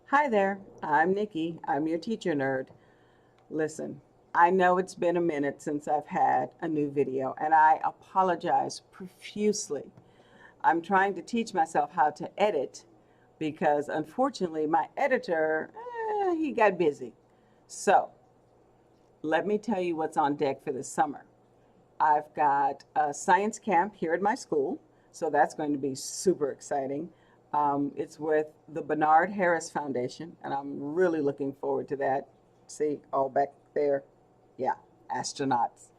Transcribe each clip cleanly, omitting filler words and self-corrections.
Hi there, I'm Nikki. I'm your teacher nerd. Listen, I know it's been a minute since I've had a new video, and I apologize profusely. I'm trying to teach myself how to edit because unfortunately my editor, he got busy. So let me tell you what's on deck for this summer. I've got a science camp here at my school, so that's going to be super exciting. It's with the Bernard Harris Foundation, and I'm really looking forward to that. See, all back there, yeah, astronauts.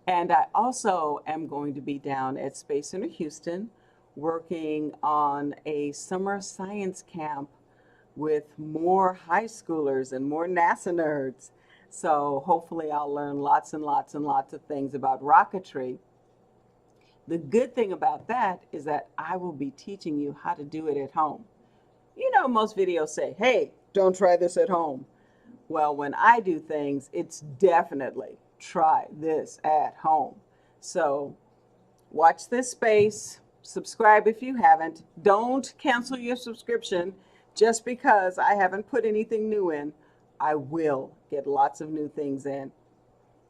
And I also am going to be down at Space Center Houston working on a summer science camp with more high schoolers and more NASA nerds. So hopefully I'll learn lots and lots and lots of things about rocketry. The good thing about that is that I will be teaching you how to do it at home. You know, most videos say, hey, don't try this at home. Well, when I do things, it's definitely try this at home. So watch this space, subscribe if you haven't. Don't cancel your subscription just because I haven't put anything new in. I will get lots of new things in.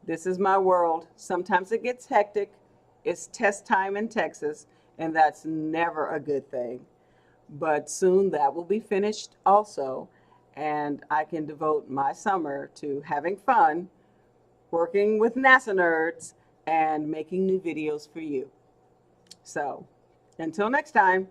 This is my world. Sometimes it gets hectic. It's test time in Texas, and that's never a good thing. But soon that will be finished also, and I can devote my summer to having fun, working with NASA nerds, and making new videos for you. So until next time.